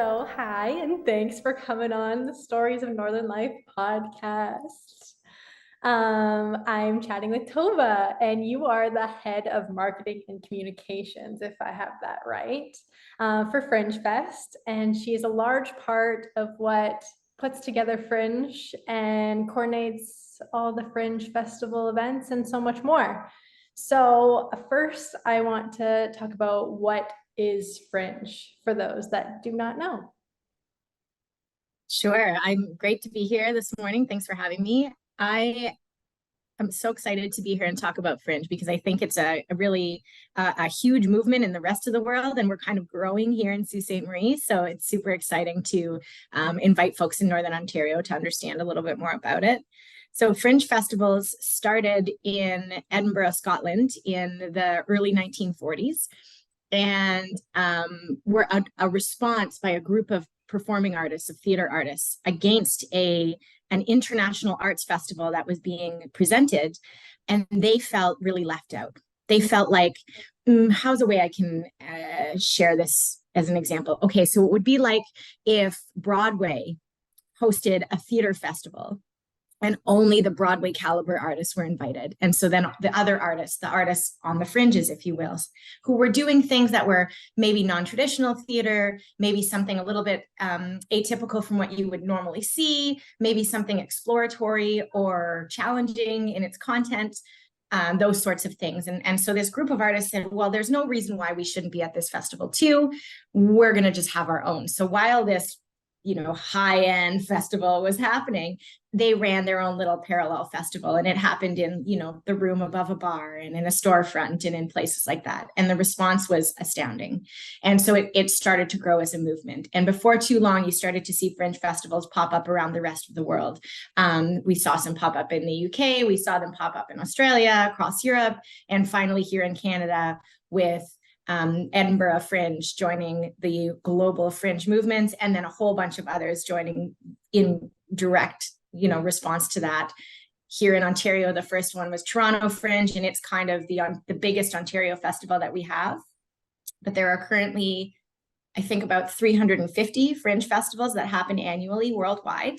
So, hi, and thanks for coming on the Stories of Northern Life podcast. I'm chatting with Tova, and you are the head of marketing and communications, if I have that right, for Fringe Fest. And she is a large part of what puts together Fringe and coordinates all the Fringe Festival events and so much more. So, first, I want to talk about what is Fringe for those that do not know. Sure. I'm great to be here this morning. Thanks for having me. I'm so excited to be here and talk about Fringe because I think it's a really a huge movement in the rest of the world, and we're kind of growing here in Sault Ste. Marie. So it's super exciting to invite folks in Northern Ontario to understand a little bit more about it. So Fringe festivals started in Edinburgh, Scotland in the early 1940s, and were a response by a group of performing artists, of theater artists, against an international arts festival that was being presented, and they felt really left out. They felt like, how's a way I can share this as an example? Okay, so it would be like if Broadway hosted a theater festival and only the Broadway caliber artists were invited. And so then the other artists, the artists on the fringes, if you will, who were doing things that were maybe non-traditional theater, maybe something a little bit atypical from what you would normally see, maybe something exploratory or challenging in its content, those sorts of things. And so this group of artists said, well, there's no reason why we shouldn't be at this festival too. We're going to just have our own. So while this high-end festival was happening, they ran their own little parallel festival, and it happened in, the room above a bar and in a storefront and in places like that. And the response was astounding. And so it started to grow as a movement. And before too long, you started to see Fringe festivals pop up around the rest of the world. We saw some pop up in the UK, we saw them pop up in Australia, across Europe, and finally here in Canada with Edinburgh Fringe joining the global Fringe movements, and then a whole bunch of others joining in direct, response to that. Here in Ontario, the first one was Toronto Fringe, and it's kind of the biggest Ontario festival that we have. But there are currently, I think, about 350 Fringe festivals that happen annually worldwide.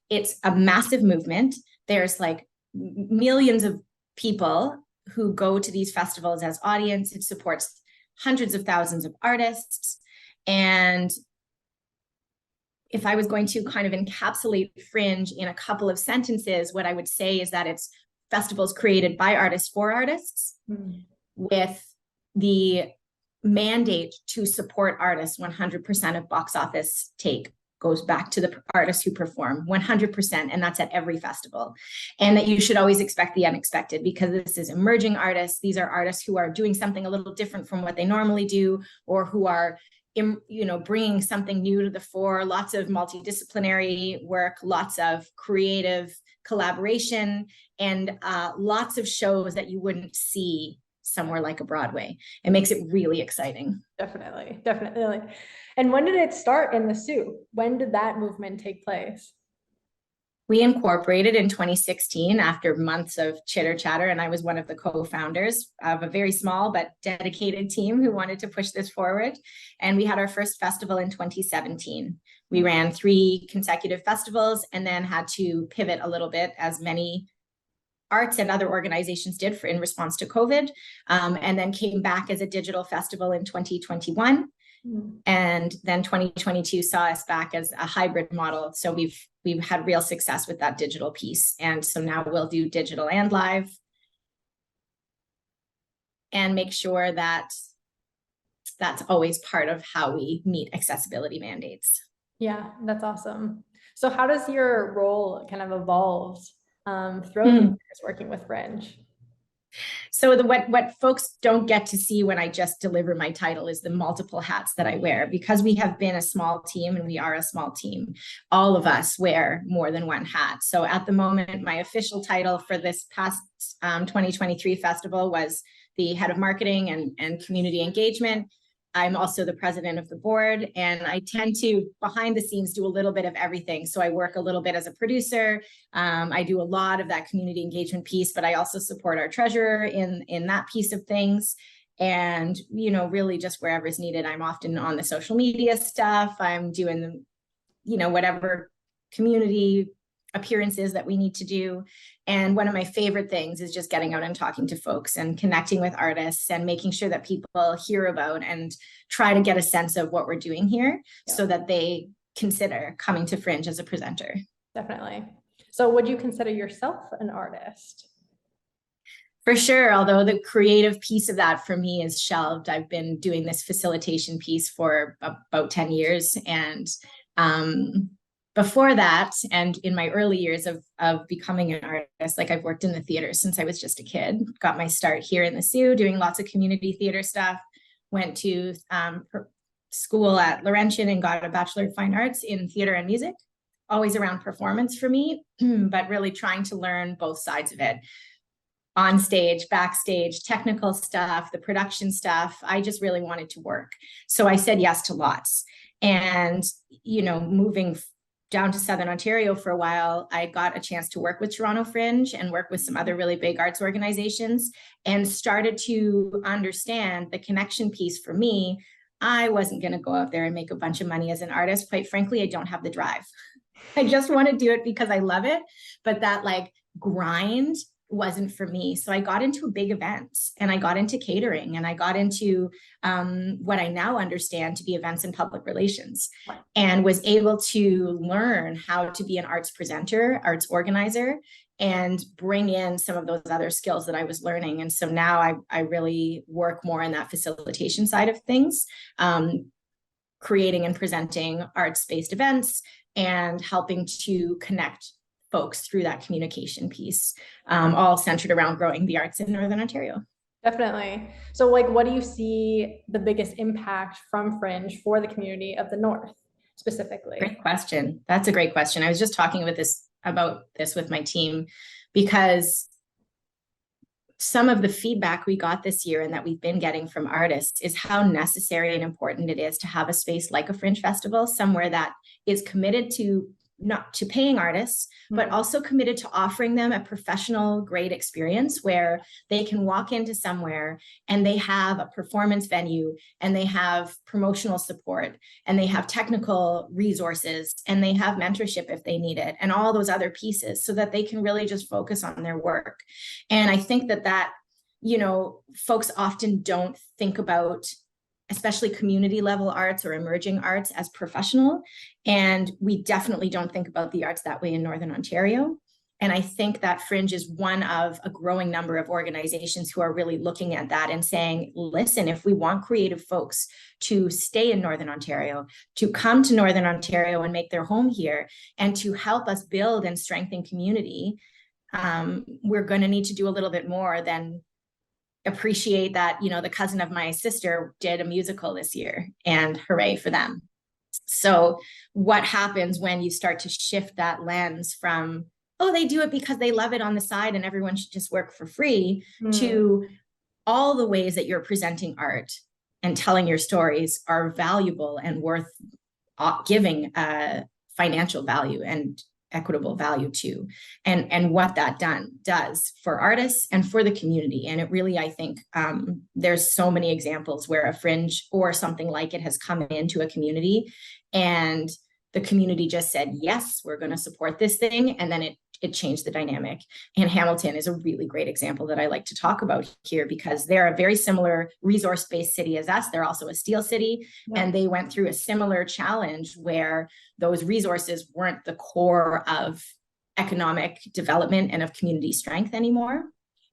It's a massive movement. There's like millions of people who go to these festivals as audience. It supports hundreds of thousands of artists. And if I was going to kind of encapsulate Fringe in a couple of sentences, what I would say is that it's festivals created by artists for artists, with the mandate to support artists. 100% of box office take goes back to the artists who perform, 100%, and that's at every festival. And that you should always expect the unexpected, because this is emerging artists. These are artists who are doing something a little different from what they normally do, or who are, bringing something new to the fore. Lots of multidisciplinary work, lots of creative collaboration, and lots of shows that you wouldn't see somewhere like a Broadway. It makes it really exciting. Definitely. And when did it start in the Soo? When did that movement take place? We incorporated in 2016 after months of chitter chatter, and I was one of the co-founders of a very small but dedicated team who wanted to push this forward. And we had our first festival in 2017. We ran 3 consecutive festivals and then had to pivot a little bit, as many arts and other organizations did, in response to COVID, and then came back as a digital festival in 2021. And then 2022 saw us back as a hybrid model. So we've had real success with that digital piece. And so now we'll do digital and live, and make sure that that's always part of how we meet accessibility mandates. Yeah, that's awesome. So how does your role kind of evolve throughout the years working with Fringe? So what folks don't get to see when I just deliver my title is the multiple hats that I wear, because we have been a small team, and we are a small team. All of us wear more than one hat. So at the moment, my official title for this past 2023 festival was the head of marketing and community engagement. I'm also the president of the board, and I tend to, behind the scenes, do a little bit of everything. So I work a little bit as a producer. I do a lot of that community engagement piece, but I also support our treasurer in that piece of things. and, really just wherever's needed. I'm often on the social media stuff. I'm doing whatever community appearances that we need to do. And one of my favorite things is just getting out and talking to folks and connecting with artists and making sure that people hear about and try to get a sense of what we're doing here, so that they consider coming to Fringe as a presenter. Definitely. So would you consider yourself an artist? For sure, although the creative piece of that for me is shelved. I've been doing this facilitation piece for about 10 years. And before that, and in my early years of becoming an artist, like I've worked in the theater since I was just a kid, got my start here in the Sioux doing lots of community theater stuff, went to school at Laurentian and got a Bachelor of Fine Arts in theater and music, always around performance for me, but really trying to learn both sides of it. On stage, backstage, technical stuff, the production stuff. I just really wanted to work. So I said yes to lots. And, moving down to Southern Ontario for a while, I got a chance to work with Toronto Fringe and work with some other really big arts organizations, and started to understand the connection piece for me. I wasn't going to go out there and make a bunch of money as an artist. Quite frankly, I don't have the drive. I just want to do it because I love it. But that grind wasn't for me. So I got into big events, and I got into catering, and I got into what I now understand to be events and public relations, and was able to learn how to be an arts presenter, arts organizer, and bring in some of those other skills that I was learning. And so now I really work more in that facilitation side of things, creating and presenting arts-based events and helping to connect folks through that communication piece, all centered around growing the arts in Northern Ontario. Definitely. So what do you see the biggest impact from Fringe for the community of the North specifically? Great question. That's a great question. I was just talking about this with my team, because some of the feedback we got this year and that we've been getting from artists is how necessary and important it is to have a space like a Fringe Festival, somewhere that is committed to not to paying artists, but also committed to offering them a professional grade experience where they can walk into somewhere and they have a performance venue, and they have promotional support, and they have technical resources, and they have mentorship if they need it, and all those other pieces, so that they can really just focus on their work. And I think that folks often don't think about, especially community level arts or emerging arts, as professional. And we definitely don't think about the arts that way in Northern Ontario. And I think that Fringe is one of a growing number of organizations who are really looking at that and saying, listen, if we want creative folks to stay in Northern Ontario, to come to Northern Ontario and make their home here, and to help us build and strengthen community, we're going to need to do a little bit more than appreciate that, the cousin of my sister did a musical this year, and hooray for them. So what happens when you start to shift that lens from, oh, they do it because they love it on the side and everyone should just work for free, to all the ways that you're presenting art and telling your stories are valuable and worth giving financial value and equitable value to, and what that does for artists and for the community. And it really, I think, there's so many examples where a Fringe or something like it has come into a community, and the community just said, yes, we're going to support this thing, and then it changed the dynamic. And Hamilton is a really great example that I like to talk about here, because they're a very similar resource-based city as us. They're also a steel city, and they went through a similar challenge where those resources weren't the core of economic development and of community strength anymore.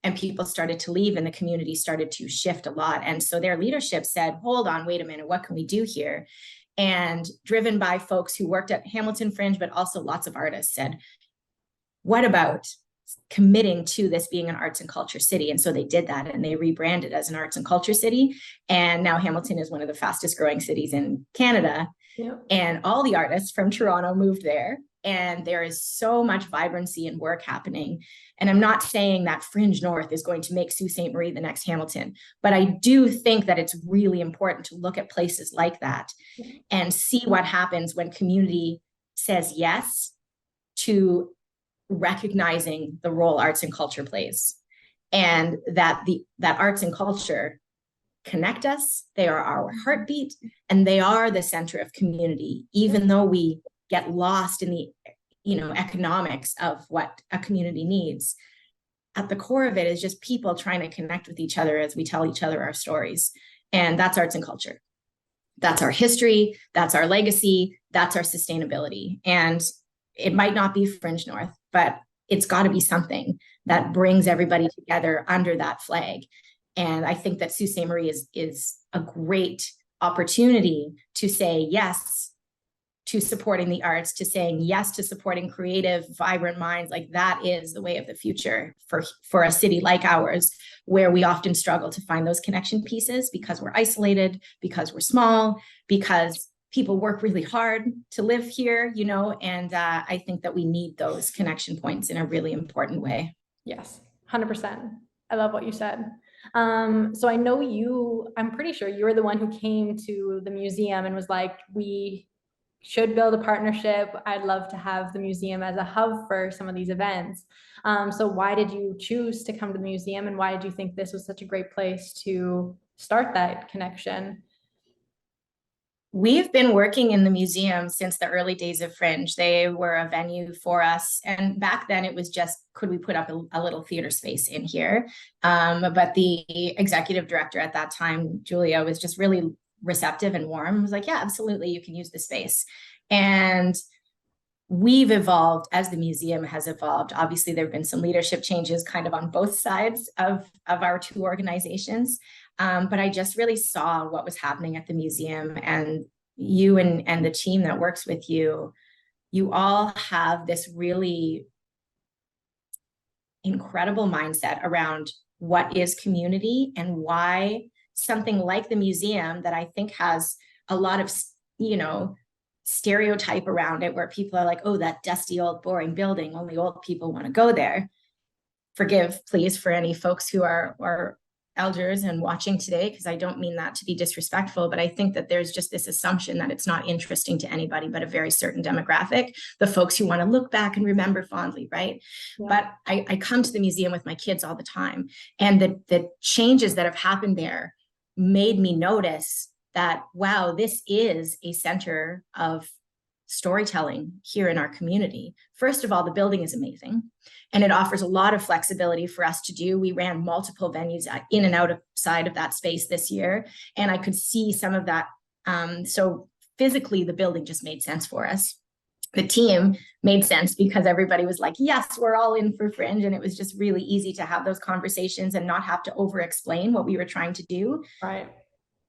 And people started to leave, and the community started to shift a lot. And so their leadership said, hold on, wait a minute, what can we do here? And driven by folks who worked at Hamilton Fringe, but also lots of artists, said, what about committing to this being an arts and culture city? And so they did that, and they rebranded as an arts and culture city. And now Hamilton is one of the fastest growing cities in Canada. Yep. And all the artists from Toronto moved there. And there is so much vibrancy and work happening. And I'm not saying that Fringe North is going to make Sault Ste. Marie the next Hamilton, but I do think that it's really important to look at places like that and see what happens when community says yes to recognizing the role arts and culture plays, and that arts and culture connect us. They are our heartbeat, and they are the center of community, even though we get lost in the, economics of what a community needs. At the core of it is just people trying to connect with each other as we tell each other our stories. And that's arts and culture. That's our history. That's our legacy. That's our sustainability. And it might not be Fringe North, but it's got to be something that brings everybody together under that flag. And I think that Sault Ste. Marie is a great opportunity to say yes to supporting the arts, to saying yes to supporting creative, vibrant minds. Like, that is the way of the future for a city like ours, where we often struggle to find those connection pieces because we're isolated, because we're small, because people work really hard to live here, and I think that we need those connection points in a really important way. Yes, 100%. I love what you said. So I know I'm pretty sure you were the one who came to the museum and was like, we should build a partnership. I'd love to have the museum as a hub for some of these events. So why did you choose to come to the museum, and why did you think this was such a great place to start that connection? We've been working in the museum since the early days of Fringe. They were a venue for us. And back then it was just, could we put up a little theater space in here? But the executive director at that time, Julia, was just really receptive and warm. Was like, yeah, absolutely, you can use the space. And we've evolved as the museum has evolved. Obviously, there have been some leadership changes kind of on both sides of our two organizations. But I just really saw what was happening at the museum, and you and the team that works with you all have this really incredible mindset around what is community and why something like the museum, that I think has a lot of, stereotype around it, where people are like, oh, that dusty old boring building, only old people want to go there. Forgive, please, for any folks who are elders and watching today, because I don't mean that to be disrespectful, but I think that there's just this assumption that it's not interesting to anybody but a very certain demographic, the folks who want to look back and remember fondly, right? Yeah. But I come to the museum with my kids all the time, and the changes that have happened there made me notice that, wow, this is a center of storytelling here in our community. First of all, the building is amazing, and it offers a lot of flexibility for us to do. We ran multiple venues in and outside of that space this year, and I could see some of that. So physically, the building just made sense for us. The team made sense because everybody was like, yes, we're all in for Fringe. And it was just really easy to have those conversations and not have to over-explain what we were trying to do. Right.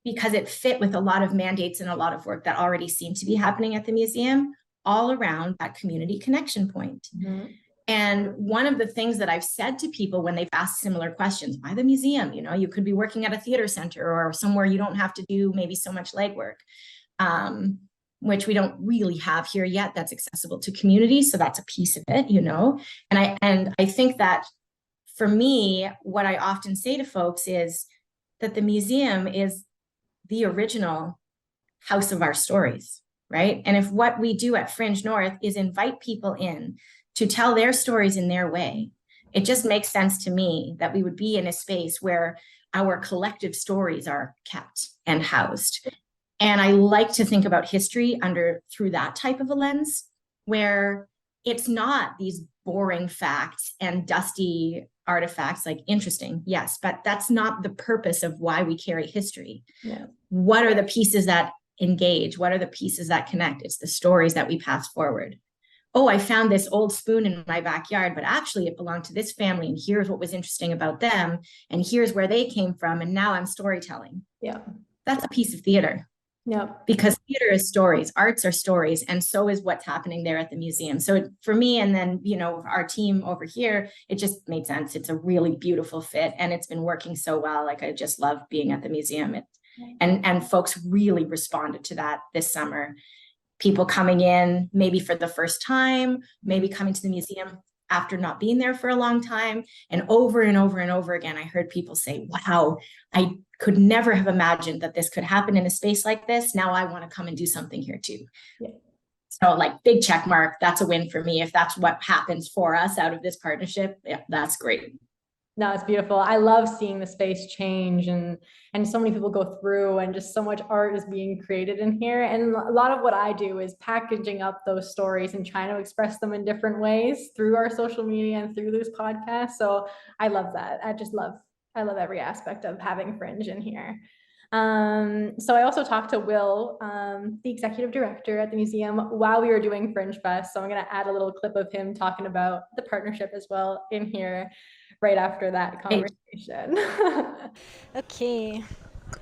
Because it fit with a lot of mandates and a lot of work that already seemed to be happening at the museum, all around that community connection point. Mm-hmm. And one of the things that I've said to people when they've asked similar questions, why the museum? You could be working at a theater center or somewhere you don't have to do maybe so much legwork, which we don't really have here yet that's accessible to communities. So that's a piece of it, And I think that for me, what I often say to folks is that the museum is the original house of our stories, right? And if what we do at Fringe North is invite people in to tell their stories in their way, it just makes sense to me that we would be in a space where our collective stories are kept and housed. And I like to think about history through that type of a lens, where it's not these boring facts and dusty artifacts, like interesting, yes, but that's not the purpose of why we carry history. Yeah. What are the pieces that engage? What are the pieces that connect? It's the stories that we pass forward. Oh, I found this old spoon in my backyard, but actually it belonged to this family, and here's what was interesting about them, and here's where they came from, and now I'm storytelling. Yeah. That's a piece of theater. Yeah. Because theater is stories, arts are stories, and so is what's happening there at the museum. So for me, and then, our team over here, it just made sense. It's a really beautiful fit, and it's been working so well. Like, I just love being at the museum. And folks really responded to that this summer. People coming in maybe for the first time, maybe coming to the museum after not being there for a long time. And over and over and over again, I heard people say, wow, I could never have imagined that this could happen in a space like this. Now I want to come and do something here too. Yeah. So like, big check mark, that's a win for me. If that's what happens for us out of this partnership, yeah, that's great. No, it's beautiful. I love seeing the space change and so many people go through and just so much art is being created in here. And a lot of what I do is packaging up those stories and trying to express them in different ways through our social media and through this podcast. So I love that. I love every aspect of having Fringe in here. So I also talked to Will, the executive director at the museum, while we were doing Fringe Fest. So I'm going to add a little clip of him talking about the partnership as well in here right after that conversation. Okay.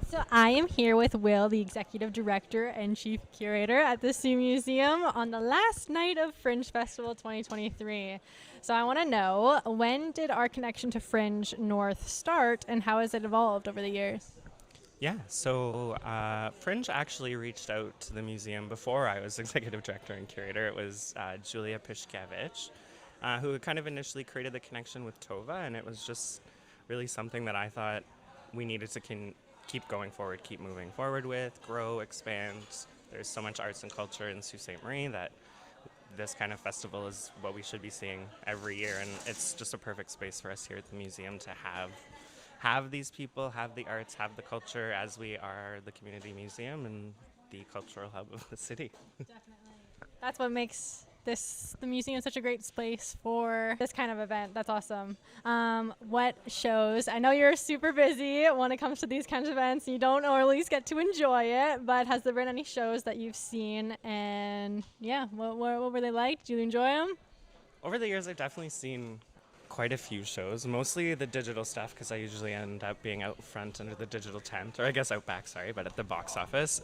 So I am here with Will, the executive director and chief curator at the Sioux Museum on the last night of Fringe Festival 2023. So I want to know, when did our connection to Fringe North start and how has it evolved over the years? Yeah, so Fringe actually reached out to the museum before I was executive director and curator. It was Julia Pishkevich, who kind of initially created the connection with Tova, and it was just really something that I thought we needed to keep going forward, keep moving forward with, grow, expand. There's so much arts and culture in Sault Ste. Marie that this kind of festival is what we should be seeing every year, and it's just a perfect space for us here at the museum to have these people, have the arts, have the culture, as we are the community museum and the cultural hub of the city. Definitely. That's what makes the museum such a great space for this kind of event. That's awesome. What shows? I know you're super busy when it comes to these kinds of events. You don't always get to enjoy it, but has there been any shows that you've seen? And yeah, what were they like? Did you enjoy them? Over the years, I've definitely seen quite a few shows, mostly the digital stuff, because I usually end up being out front under the digital tent, or I guess out back, sorry, but at the box office.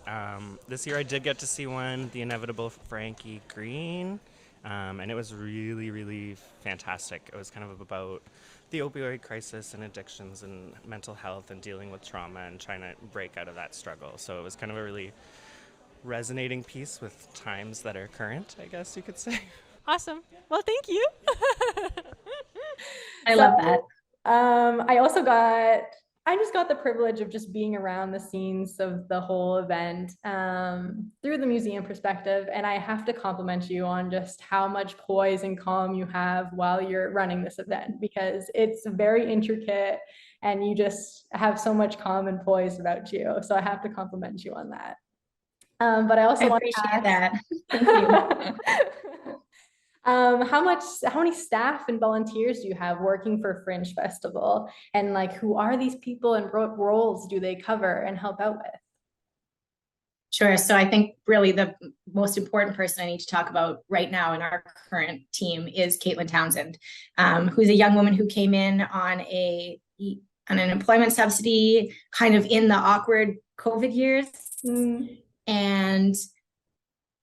This year I did get to see one, The Inevitable Frankie Green, and it was really, really fantastic. It was kind of about the opioid crisis and addictions and mental health and dealing with trauma and trying to break out of that struggle. So it was kind of a really resonating piece with times that are current, I guess you could say. Awesome. Well, thank you. I love that. I just got the privilege of just being around the scenes of the whole event through the museum perspective. And I have to compliment you on just how much poise and calm you have while you're running this event, because it's very intricate and you just have so much calm and poise about you. So I have to compliment you on that. But I also want to appreciate that. Thank you. How many staff and volunteers do you have working for Fringe Festival? And like, who are these people and what roles do they cover and help out with? Sure. So I think really the most important person I need to talk about right now in our current team is Caitlin Townsend, who's a young woman who came in on an employment subsidy kind of in the awkward COVID years. And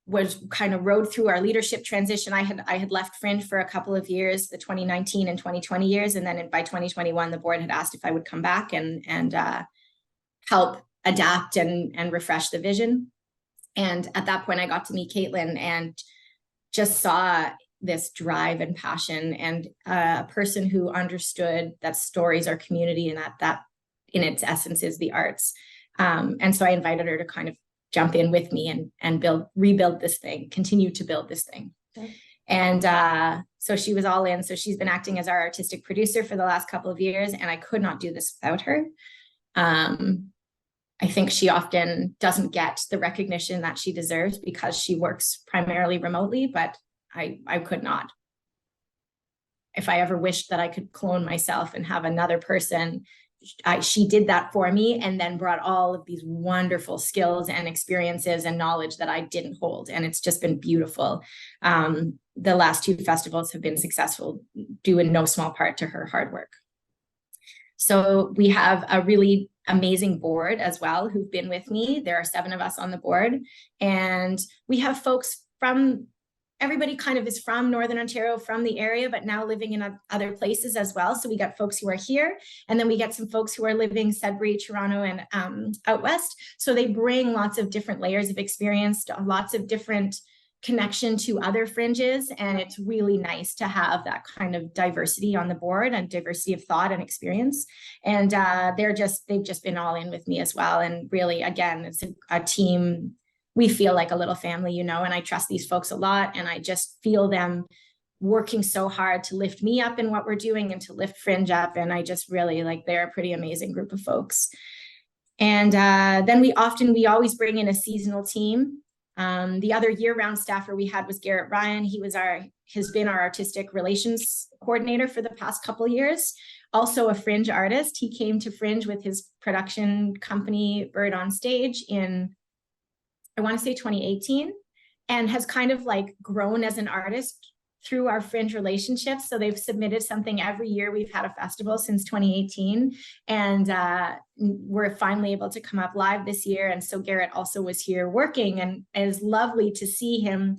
was kind of rode through our leadership transition. I had left Fringe for a couple of years, the 2019 and 2020 years. And then by 2021, the board had asked if I would come back and help adapt and refresh the vision. And at that point, I got to meet Caitlin and just saw this drive and passion and a person who understood that stories are community and that in its essence is the arts. And so I invited her to kind of jump in with me and rebuild this thing, continue to build this thing. Okay. And so she was all in. So she's been acting as our artistic producer for the last couple of years, and I could not do this without her. I think she often doesn't get the recognition that she deserves because she works primarily remotely, but I could not. If I ever wished that I could clone myself and have another person, she did that for me and then brought all of these wonderful skills and experiences and knowledge that I didn't hold. And it's just been beautiful. The last two festivals have been successful due in no small part to her hard work. So we have a really amazing board as well who've been with me. There are 7 of us on the board, and we have folks from everybody kind of is from Northern Ontario, from the area, but now living in other places as well. So we got folks who are here, and then we get some folks who are living Sudbury, Toronto, and out west. So they bring lots of different layers of experience, lots of different connection to other fringes. And it's really nice to have that kind of diversity on the board and diversity of thought and experience. And they've just been all in with me as well. And really, again, it's a team. We feel like a little family, and I trust these folks a lot, and I just feel them working so hard to lift me up in what we're doing and to lift Fringe up. And I just really like, they're a pretty amazing group of folks. And then we always bring in a seasonal team. The other year-round staffer we had was Garrett Ryan. He has been our artistic relations coordinator for the past couple of years. Also a Fringe artist. He came to Fringe with his production company Bird on Stage in, I want to say 2018, and has kind of like grown as an artist through our Fringe relationships. So they've submitted something every year. We've had a festival since 2018, and we're finally able to come up live this year. And so Garrett also was here working, and it is lovely to see him.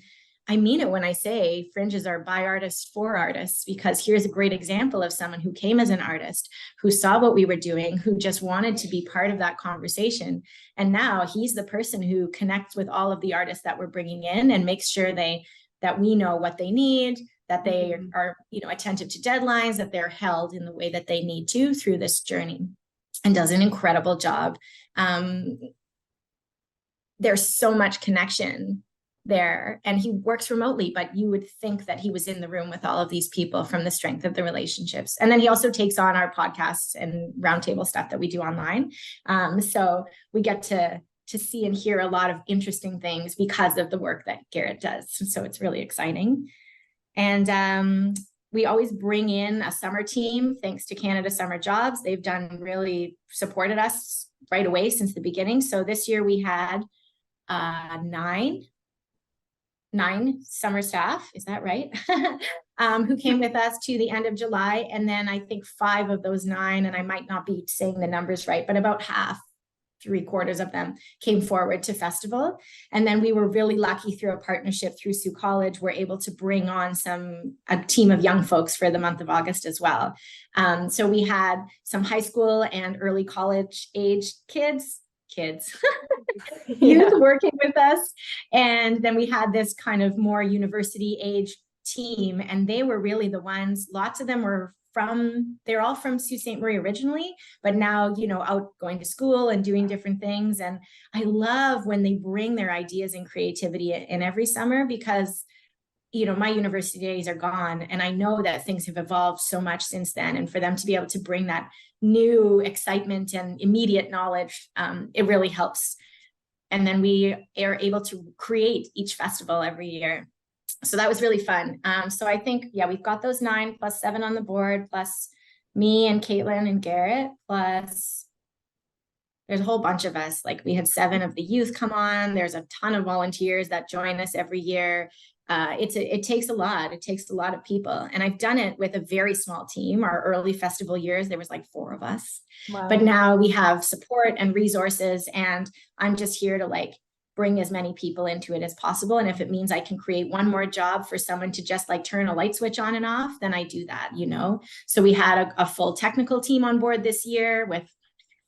I mean it when I say Fringes are by artists for artists, because here's a great example of someone who came as an artist, who saw what we were doing, who just wanted to be part of that conversation. And now he's the person who connects with all of the artists that we're bringing in and makes sure that we know what they need, that they are, attentive to deadlines, that they're held in the way that they need to through this journey, and does an incredible job. There's so much connection there, and he works remotely, but you would think that he was in the room with all of these people from the strength of the relationships. And then he also takes on our podcasts and roundtable stuff that we do online. So we get to see and hear a lot of interesting things because of the work that Garrett does. So it's really exciting. And we always bring in a summer team, thanks to Canada Summer Jobs. They've really supported us right away since the beginning. So this year we had nine summer staff, is that right? Who came with us to the end of July. And then I think 5 of those 9, and I might not be saying the numbers right, but about half, 3/4 of them came forward to festival. And then we were really lucky through a partnership through Sioux College, we're able to bring on a team of young folks for the month of August as well. So we had some high school and early college age kids youth working with us. And then we had this kind of more university age team, and they were really the ones, lots of them they're all from Sault Ste. Marie originally, but now, out going to school and doing different things. And I love when they bring their ideas and creativity in every summer, because my university days are gone, and I know that things have evolved so much since then. And for them to be able to bring that new excitement and immediate knowledge, it really helps. And then we are able to create each festival every year. So that was really fun. So I think, we've got those 9 plus 7 on the board, plus me and Caitlin and Garrett, plus there's a whole bunch of us. Like we had 7 of the youth come on. There's a ton of volunteers that join us every year. It takes a lot. It takes a lot of people. And I've done it with a very small team. Our early festival years, there was like 4 of us. Wow. But now we have support and resources, and I'm just here to bring as many people into it as possible. And if it means I can create one more job for someone to just turn a light switch on and off, then I do that, So we had a full technical team on board this year with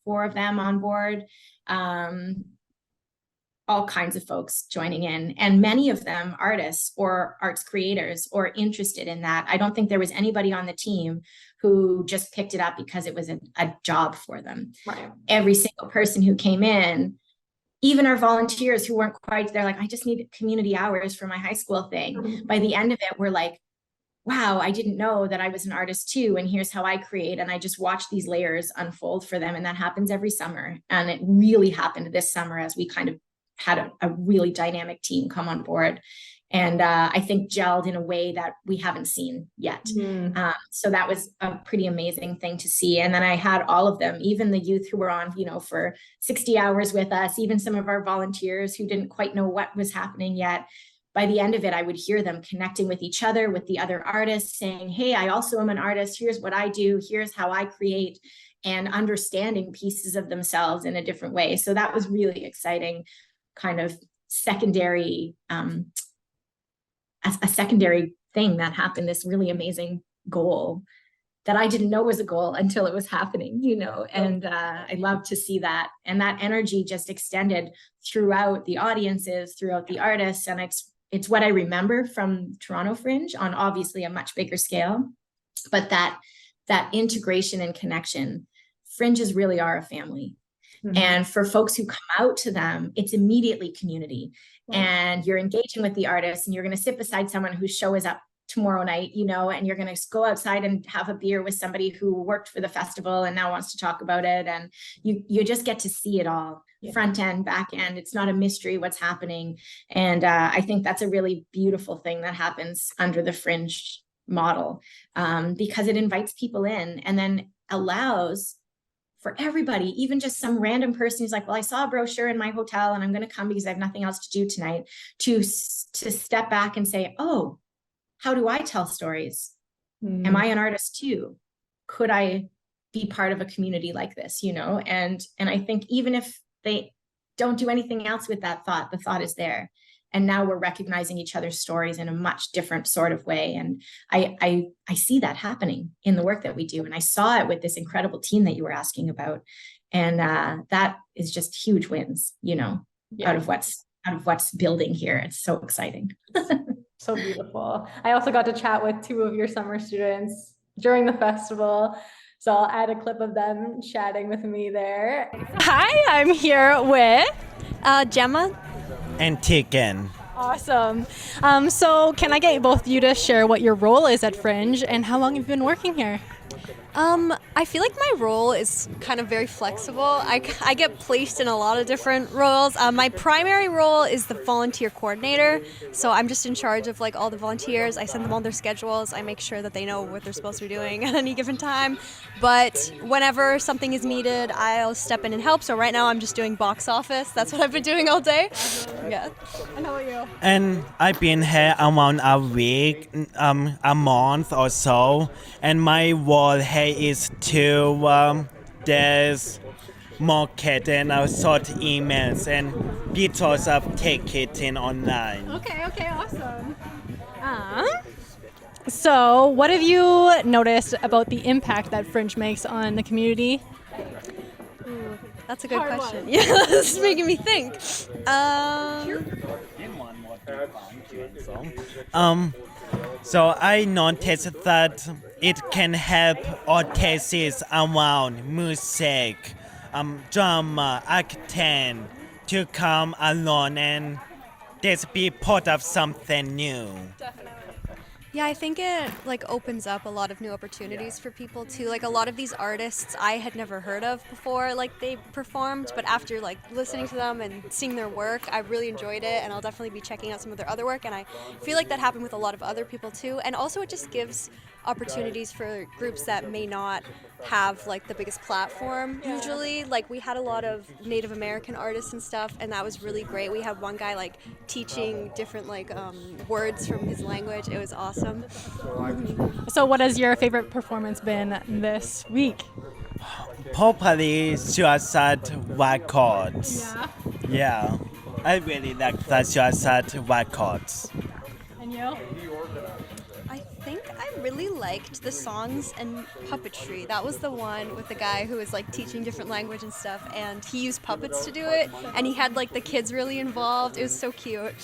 4 of them on board. All kinds of folks joining in, and many of them artists or arts creators or interested in that. I don't think there was anybody on the team who just picked it up because it was a job for them. Right. Every single person who came in, even our volunteers who weren't quite, they're like, I just need community hours for my high school thing. Mm-hmm. By the end of it, we're like, wow, I didn't know that I was an artist too. And here's how I create. And I just watch these layers unfold for them. And that happens every summer. And it really happened this summer as we kind of had a really dynamic team come on board, and I think gelled in a way that we haven't seen yet. So that was a pretty amazing thing to see. And then I had all of them, even the youth who were on, for 60 hours with us, even some of our volunteers who didn't quite know what was happening yet. By the end of it, I would hear them connecting with each other, with the other artists, saying, hey, I also am an artist. Here's what I do. Here's how I create, and understanding pieces of themselves in a different way. So that was really exciting. Kind of secondary, a secondary thing that happened, this really amazing goal that I didn't know was a goal until it was happening, and I love to see that. And that energy just extended throughout the audiences, throughout the artists. And it's what I remember from Toronto Fringe on obviously a much bigger scale, but that integration and connection, Fringes really are a family. Mm-hmm. And for folks who come out to them, it's immediately community. Right. And you're engaging with the artist, and you're going to sit beside someone whose show is up tomorrow night, you know, and you're going to go outside and have a beer with somebody who worked for the festival and now wants to talk about it. And you just get to see it all, front end, back end. It's not a mystery what's happening. And I think that's a really beautiful thing that happens under the Fringe model, because it invites people in and then allows for everybody, even just some random person who's like, well, I saw a brochure in my hotel and I'm going to come because I have nothing else to do tonight, to step back and say, oh, how do I tell stories? Am I an artist too? Could I be part of a community like this, you know? And I think even if they don't do anything else with that thought, the thought is there. And now we're recognizing each other's stories in a much different sort of way. And I see that happening in the work that we do. And I saw it with this incredible team that you were asking about. And that is just huge wins, you know, out of what's building here. It's so exciting. So beautiful. I also got to chat with 2 of your summer students during the festival. So I'll add a clip of them chatting with me there. Hi, I'm here with Gemma and Tegan. Awesome. So can I get both of you to share what your role is at Fringe and how long you've been working here? I feel like my role is kind of very flexible. I get placed in a lot of different roles. My primary role is the volunteer coordinator. So I'm just in charge of like all the volunteers. I send them all their schedules. I make sure that they know what they're supposed to be doing at any given time. But whenever something is needed, I'll step in and help. So right now I'm just doing box office. That's what I've been doing all day. Yeah. And how about you? And I've been here around a week, a month or so. And my role here is to there's market and sort emails and bits of ticketing online. Okay, awesome. So what have you noticed about the impact that Fringe makes on the community? Ooh, that's a good question. Yeah, this is making me think. So I noticed that it can help artists around music, drama, acting to come along and just be part of something new. Yeah, I think it like opens up a lot of new opportunities for people too. Like a lot of these artists I had never heard of before like they performed, but after like listening to them and seeing their work, I really enjoyed it, and I'll definitely be checking out some of their other work, and I feel like that happened with a lot of other people too. And also it just gives opportunities for groups that may not have like the biggest platform usually. Like we had a lot of Native American artists and stuff, and that was really great. We had one guy like teaching different like words from his language. It was awesome. So what has your favorite performance been this week? Probably Suicide Records. Yeah. I really like the Suicide Records. And you? I think I really liked the songs and puppetry. That was the one with the guy who was like teaching different language and stuff, and he used puppets to do it, and he had like the kids really involved. It was so cute.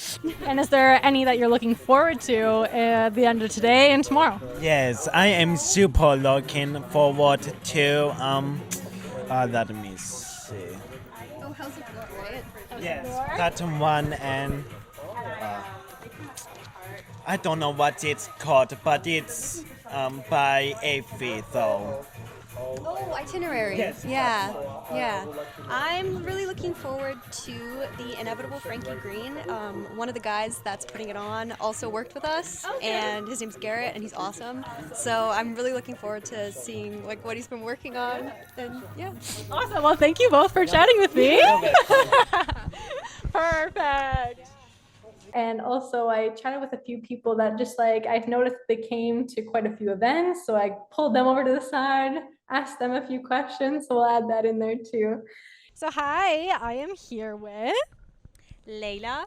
And is there any that you're looking forward to at the end of today and tomorrow? Yes, I am super looking forward to let me see. Oh, House of Lore, right? Yes, that one, and I don't know what it's called, but it's by Afi though. Oh, Itinerary. Yes. Yeah. I'm really looking forward to the inevitable Frankie Green. One of the guys that's putting it on also worked with us, and his name's Garrett, and he's awesome. So I'm really looking forward to seeing like what he's been working on, and yeah. Awesome. Well, thank you both for chatting with me. Perfect. And also I chatted with a few people that just like, I've noticed they came to quite a few events. So I pulled them over to the side, asked them a few questions. So we'll add that in there too. So hi, I am here with Layla.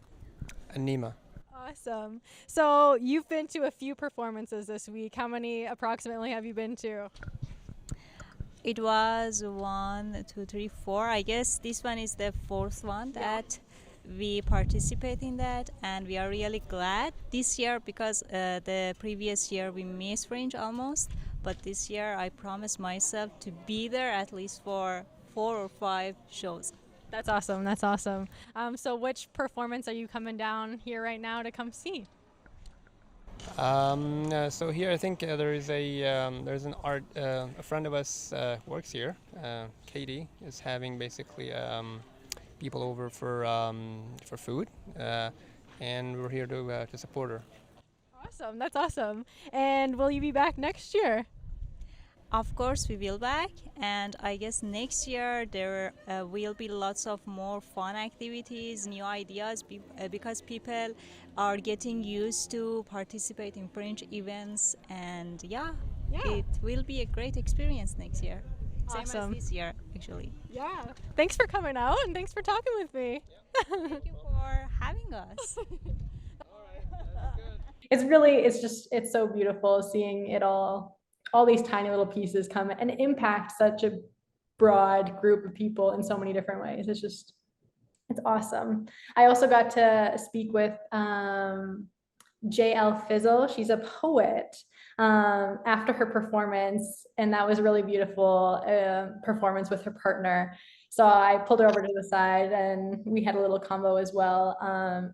Anima. Awesome. So you've been to a few performances this week. How many approximately have you been to? It was 1, 2, 3, 4. I guess this one is the 4th one that we participate in that, and we are really glad this year because the previous year we missed Fringe almost, but this year I promised myself to be there at least for 4 or 5 shows. That's awesome. That's awesome. So which performance are you coming down here right now to come see? So here I think there's an art a friend of us works here. Katie is having basically people over for food, and we're here to support her. Awesome. That's awesome. And will you be back next year? Of course, we will back, and I guess next year there will be lots of more fun activities, new ideas, because people are getting used to participate in Fringe events, and yeah, it will be a great experience next year. Same as this year, actually. Yeah. Thanks for coming out and thanks for talking with me. Thank you for having us. It's so beautiful seeing it all these tiny little pieces come and impact such a broad group of people in so many different ways. It's awesome. I also got to speak with JL Fizzle. She's a poet after her performance, and that was a really beautiful performance with her partner. So I pulled her over to the side and we had a little combo as well.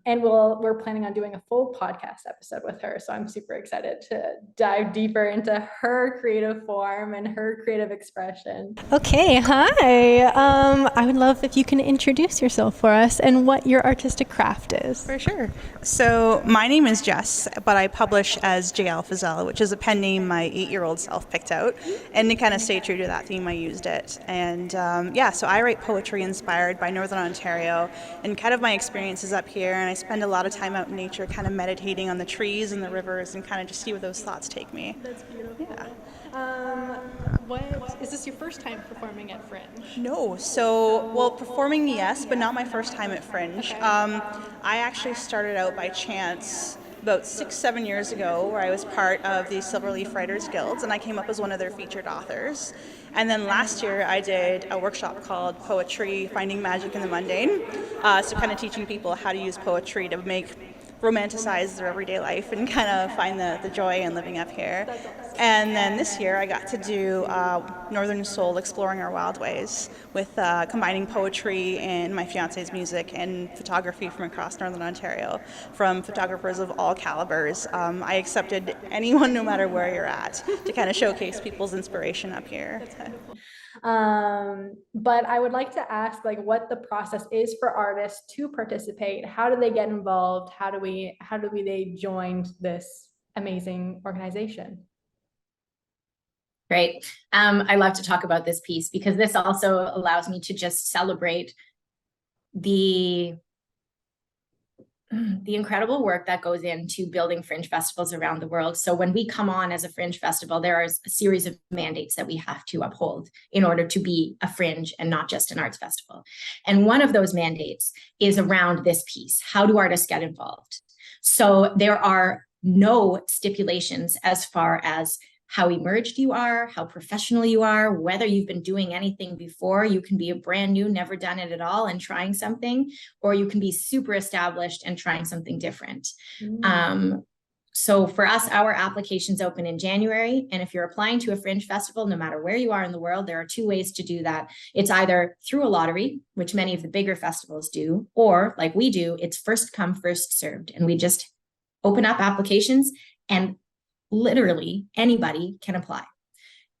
And we're planning on doing a full podcast episode with her. So I'm super excited to dive deeper into her creative form and her creative expression. Okay, hi. I would love if you can introduce yourself for us and what your artistic craft is. For sure. So my name is Jess, but I publish as JL Fizzle, which is a pen name my 8-year-old self picked out. And to kind of stay true to that theme, I used it. And so I write poetry inspired by Northern Ontario, and kind of my experiences up here, and I spend a lot of time out in nature kind of meditating on the trees and the rivers and kind of just see where those thoughts take me. That's beautiful. Yeah. Is this your first time performing at Fringe? No. So, performing, yes, but not my first time at Fringe. Okay. I actually started out by chance about 6-7 years ago, where I was part of the Silverleaf Writers Guild, and I came up as one of their featured authors. And then last year I did a workshop called Poetry, Finding Magic in the Mundane, so kind of teaching people how to use poetry to romanticize their everyday life and kind of find the joy in living up here. And then this year I got to do Northern Soul, Exploring Our Wild Ways, with combining poetry and my fiance's music and photography from across Northern Ontario, from photographers of all calibers. I accepted anyone, no matter where you're at, to kind of showcase people's inspiration up here. But I would like to ask what the process is for artists to participate. How do they get involved? How do they join this amazing organization? Great. I love to talk about this piece because this also allows me to just celebrate the incredible work that goes into building Fringe festivals around the world. So when we come on as a Fringe festival, there is a series of mandates that we have to uphold in order to be a Fringe and not just an arts festival. And one of those mandates is around this piece. How do artists get involved? So there are no stipulations as far as how emerged you are, how professional you are, whether you've been doing anything before. You can be a brand new, never done it at all and trying something, or you can be super established and trying something different. So for us, our applications open in January. And if you're applying to a Fringe festival, no matter where you are in the world, there are 2 ways to do that. It's either through a lottery, which many of the bigger festivals do, or like we do, it's first come, first served. And we just open up applications and literally anybody can apply.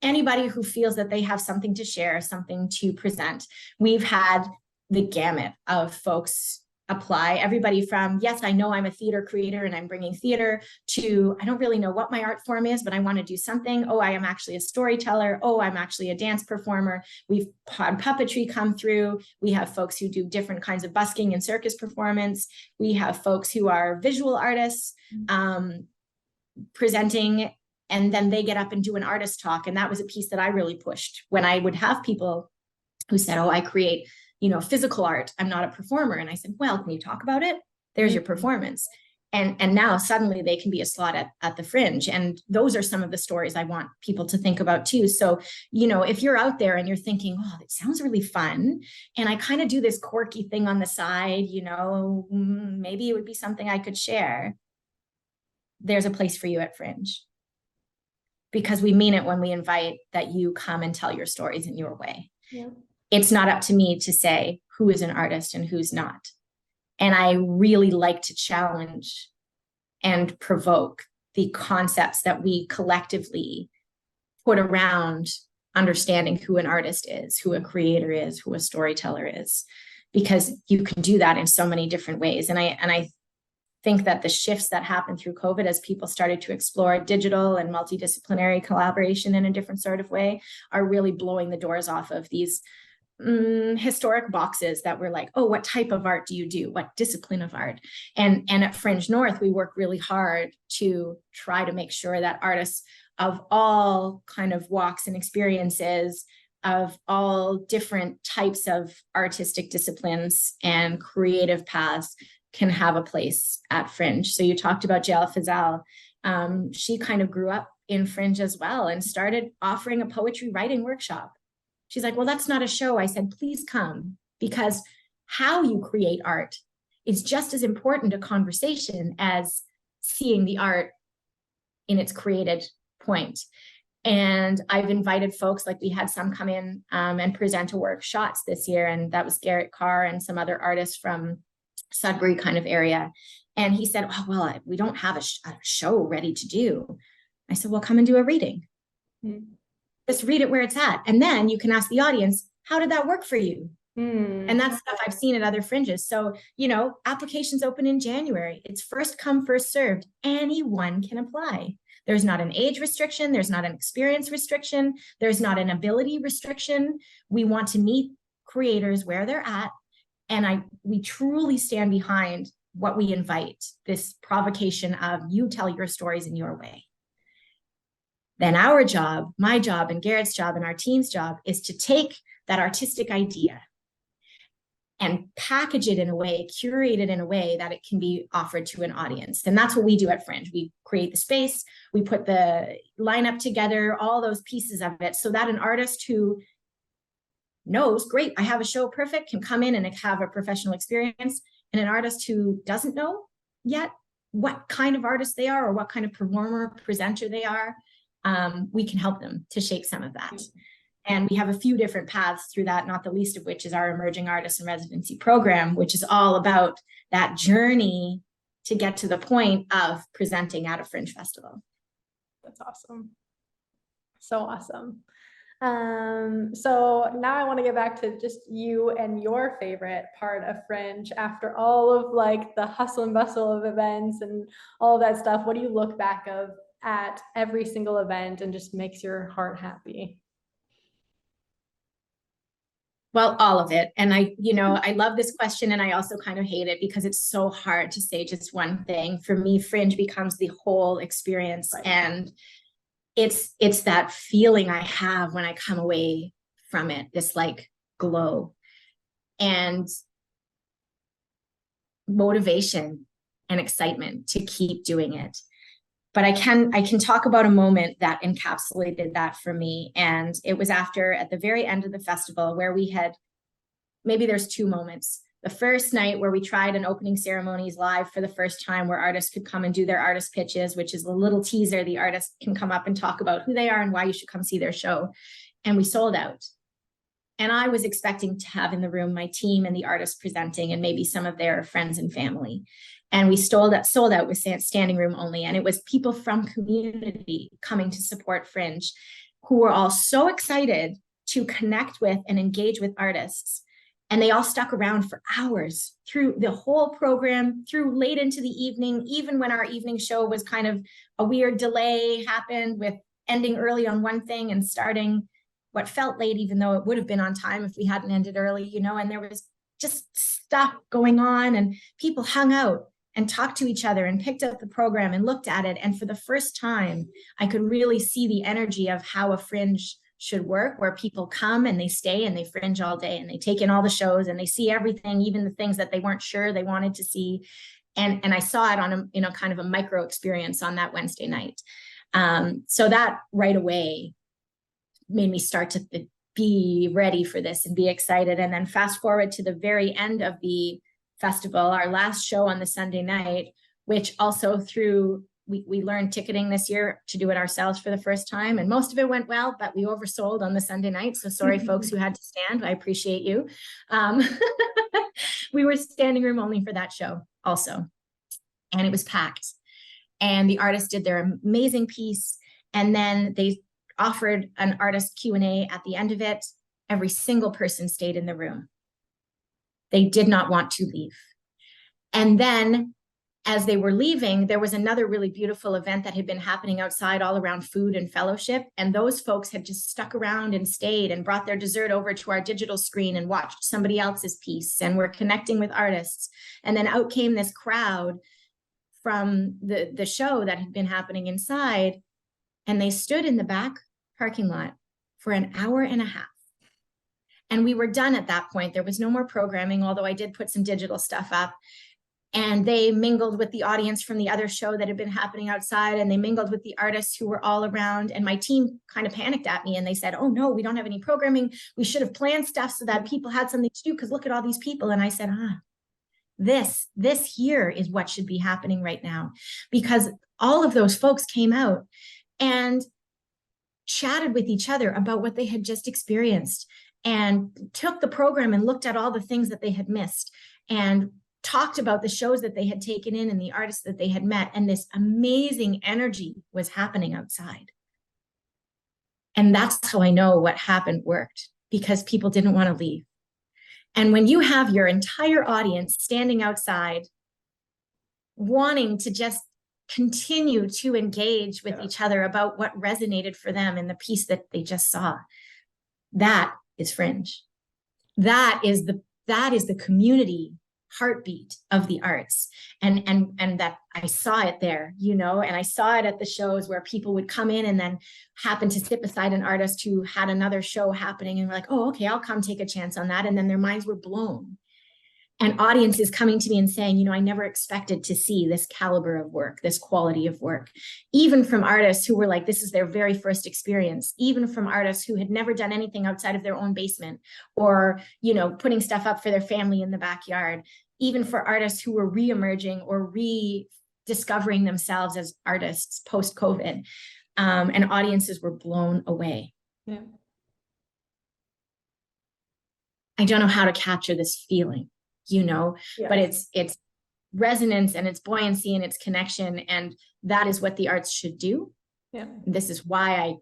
Anybody who feels that they have something to share, something to present. We've had the gamut of folks apply. Everybody from, yes, I know I'm a theater creator and I'm bringing theater, to, I don't really know what my art form is, but I want to do something. Oh, I am actually a storyteller. Oh, I'm actually a dance performer. We've had puppetry come through. We have folks who do different kinds of busking and circus performance. We have folks who are visual artists, presenting, and then they get up and do an artist talk. And that was a piece that I really pushed when I would have people who said, oh, I create, physical art. I'm not a performer. And I said, well, can you talk about it? There's your performance. And now suddenly they can be a slot at the Fringe. And those are some of the stories I want people to think about too. So, if you're out there and you're thinking, oh, it sounds really fun, and I kind of do this quirky thing on the side, maybe it would be something I could share. There's a place for you at Fringe, because we mean it when we invite that you come and tell your stories in your way. Yeah. It's not up to me to say who is an artist and who's not. And I really like to challenge and provoke the concepts that we collectively put around understanding who an artist is, who a creator is, who a storyteller is, because you can do that in so many different ways. And I think that the shifts that happened through COVID as people started to explore digital and multidisciplinary collaboration in a different sort of way are really blowing the doors off of these historic boxes that were like, oh, what type of art do you do? What discipline of art? And at Fringe North, we work really hard to try to make sure that artists of all kind of walks and experiences, of all different types of artistic disciplines and creative paths can have a place at Fringe. So you talked about Jael Fazal. She kind of grew up in Fringe as well and started offering a poetry writing workshop. She's like, well, that's not a show. I said, please come, because how you create art is just as important a conversation as seeing the art in its created point. And I've invited folks, like we had some come in and present a work, Shots, this year. And that was Garrett Carr and some other artists from Sudbury kind of area. And he said, oh, well, we don't have a show ready to do. I said, well, come and do a reading. Mm-hmm. Just read it where it's at. And then you can ask the audience, how did that work for you? And that's stuff I've seen at other fringes. So, you know, applications open in January. It's first come, first served. Anyone can apply. There's not an age restriction. There's not an experience restriction. There's not an ability restriction. We want to meet creators where they're at. And we truly stand behind what we invite, this provocation of you tell your stories in your way. Then our job, my job and Garrett's job and our team's job is to take that artistic idea and package it in a way, curate it in a way that it can be offered to an audience. And that's what we do at Fringe. We create the space, we put the lineup together, all those pieces of it, so that an artist who knows, great, I have a show, perfect, can come in and have a professional experience, and an artist who doesn't know yet what kind of artist they are or what kind of performer, presenter they are, we can help them to shape some of that. And we have a few different paths through that, not the least of which is our Emerging Artists in Residency program, which is all about that journey to get to the point of presenting at a Fringe festival. That's awesome. So awesome. So now I want to get back to just you and your favorite part of Fringe after all of like the hustle and bustle of events and all of that stuff. What do you look back at every single event and just makes your heart happy? Well, all of it. And I love this question, and I also kind of hate it because it's so hard to say just one thing. For me, Fringe becomes the whole experience. Right. And it's that feeling I have when I come away from it, this like glow and motivation and excitement to keep doing it. But I can talk about a moment that encapsulated that for me. And it was at the very end of the festival where we had, maybe there's two moments. The first night where we tried an opening ceremonies live for the first time, where artists could come and do their artist pitches, which is a little teaser. The artists can come up and talk about who they are and why you should come see their show. And we sold out. And I was expecting to have in the room my team and the artists presenting and maybe some of their friends and family. And we sold out with standing room only. And it was people from community coming to support Fringe who were all so excited to connect with and engage with artists. And they all stuck around for hours through the whole program, through late into the evening, even when our evening show was kind of a weird delay happened with ending early on one thing and starting what felt late, even though it would have been on time if we hadn't ended early, and there was just stuff going on and people hung out and talked to each other and picked up the program and looked at it. And for the first time, I could really see the energy of how a Fringe should work, where people come and they stay and they Fringe all day and they take in all the shows and they see everything, even the things that they weren't sure they wanted to see. And I saw it on a kind of a micro experience on that Wednesday night. So that right away made me start to be ready for this and be excited. And then fast forward to the very end of the festival, our last show on the Sunday night, which also we learned ticketing this year to do it ourselves for the first time. And most of it went well, but we oversold on the Sunday night. So sorry, folks who had to stand, I appreciate you. We were standing room only for that show also. And it was packed. and the artist did their amazing piece. And then they offered an artist Q&A at the end of it. Every single person stayed in the room. They did not want to leave. And then as they were leaving, there was another really beautiful event that had been happening outside all around food and fellowship. And those folks had just stuck around and stayed and brought their dessert over to our digital screen and watched somebody else's piece and were connecting with artists. And then out came this crowd from the show that had been happening inside. And they stood in the back parking lot for an hour and a half. And we were done at that point. There was no more programming, although I did put some digital stuff up. And they mingled with the audience from the other show that had been happening outside, and they mingled with the artists who were all around. And my team kind of panicked at me and they said, oh no, we don't have any programming. We should have planned stuff so that people had something to do, because look at all these people. And I said, this here is what should be happening right now, because all of those folks came out and chatted with each other about what they had just experienced, and took the program and looked at all the things that they had missed, and talked about the shows that they had taken in and the artists that they had met. And this amazing energy was happening outside. And that's how I know what happened worked, because people didn't want to leave. And when you have your entire audience standing outside, wanting to just continue to engage with each other about what resonated for them in the piece that they just saw, that is Fringe. That is the community heartbeat of the arts. And that I saw it there, and I saw it at the shows where people would come in and then happen to sit beside an artist who had another show happening, and we're like, oh, okay, I'll come take a chance on that. And then their minds were blown. And audiences coming to me and saying, I never expected to see this caliber of work, this quality of work, even from artists who were like, this is their very first experience, even from artists who had never done anything outside of their own basement, or, putting stuff up for their family in the backyard, even for artists who were re-emerging or rediscovering themselves as artists post-COVID, and audiences were blown away. Yeah. I don't know how to capture this feeling. But it's resonance and it's buoyancy and it's connection. And that is what the arts should do. Yeah. This is why I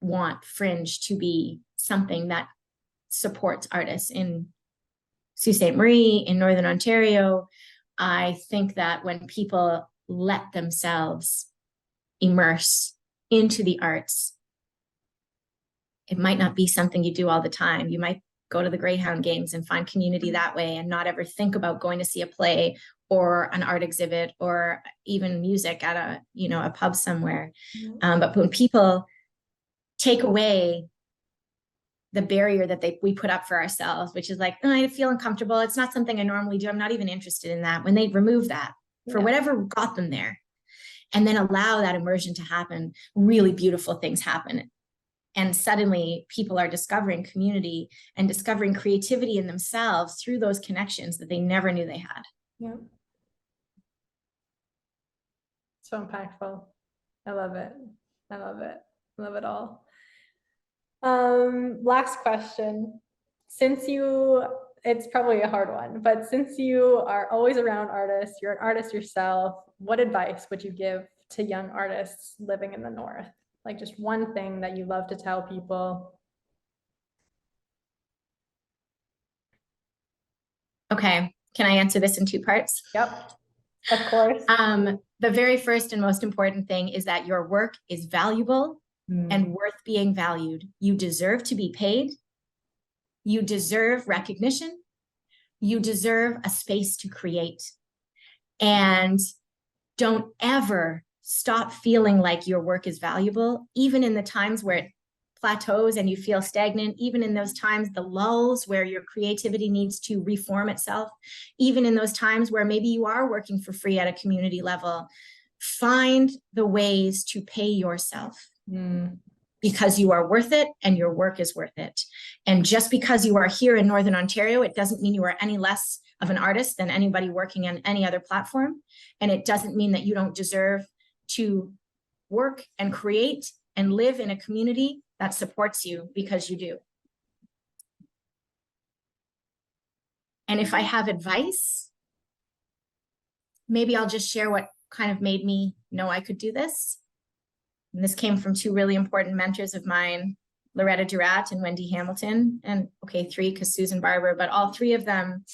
want Fringe to be something that supports artists in Sault Ste. Marie, in Northern Ontario. I think that when people let themselves immerse into the arts, it might not be something you do all the time. You might go to the Greyhound games and find community that way, and not ever think about going to see a play or an art exhibit or even music at a pub somewhere. Mm-hmm. But when people take away the barrier that we put up for ourselves, which is like, oh, I feel uncomfortable, it's not something I normally do, I'm not even interested in that. When they remove that for whatever got them there, and then allow that immersion to happen, really beautiful things happen. And suddenly people are discovering community and discovering creativity in themselves through those connections that they never knew they had. Yeah. So impactful. I love it. I love it. I love it all. Last question. It's probably a hard one, but since you are always around artists, you're an artist yourself, what advice would you give to young artists living in the North? Like just one thing that you love to tell people. Okay, can I answer this in two parts? Yep, of course. The very first and most important thing is that your work is valuable and worth being valued. You deserve to be paid. You deserve recognition. You deserve a space to create. And don't ever stop feeling like your work is valuable, even in the times where it plateaus and you feel stagnant, even in those times, the lulls where your creativity needs to reform itself, even in those times where maybe you are working for free at a community level. Find the ways to pay yourself because you are worth it and your work is worth it. And just because you are here in Northern Ontario, it doesn't mean you are any less of an artist than anybody working on any other platform. And it doesn't mean that you don't deserve to work and create and live in a community that supports you, because you do. And if I have advice, maybe I'll just share what kind of made me know I could do this. And this came from two really important mentors of mine, Loretta Durat and Wendy Hamilton. And okay, three because Susan Barber, but all three of them,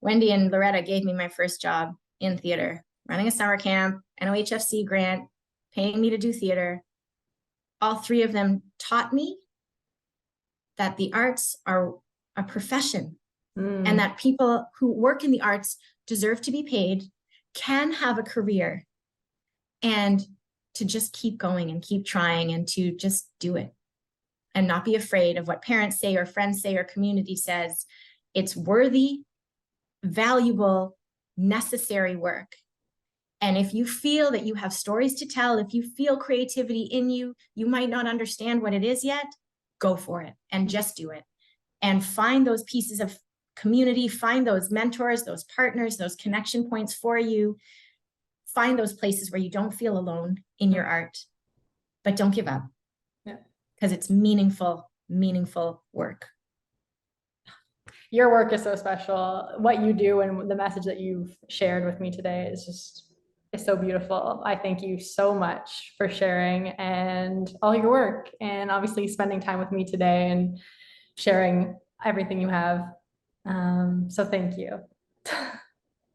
Wendy and Loretta, gave me my first job in theater, running a summer camp, an OHFC grant, paying me to do theater. All three of them taught me that the arts are a profession and that people who work in the arts deserve to be paid, can have a career, and to just keep going and keep trying and to just do it and not be afraid of what parents say or friends say or community says. It's worthy, valuable, necessary work. And if you feel that you have stories to tell, if you feel creativity in you, you might not understand what it is yet, go for it and just do it. And find those pieces of community, find those mentors, those partners, those connection points for you. Find those places where you don't feel alone in your art, but don't give up. Yeah. Because it's meaningful, meaningful work. Your work is so special. What you do and the message that you've shared with me today is so beautiful. I thank you so much for sharing and all your work, and obviously spending time with me today and sharing everything you have. So thank you.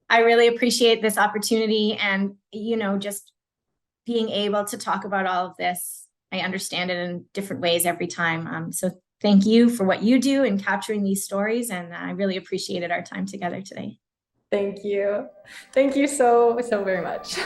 I really appreciate this opportunity and, just being able to talk about all of this. I understand it in different ways every time. So thank you for what you do in capturing these stories. And I really appreciated our time together today. Thank you. Thank you so, so very much.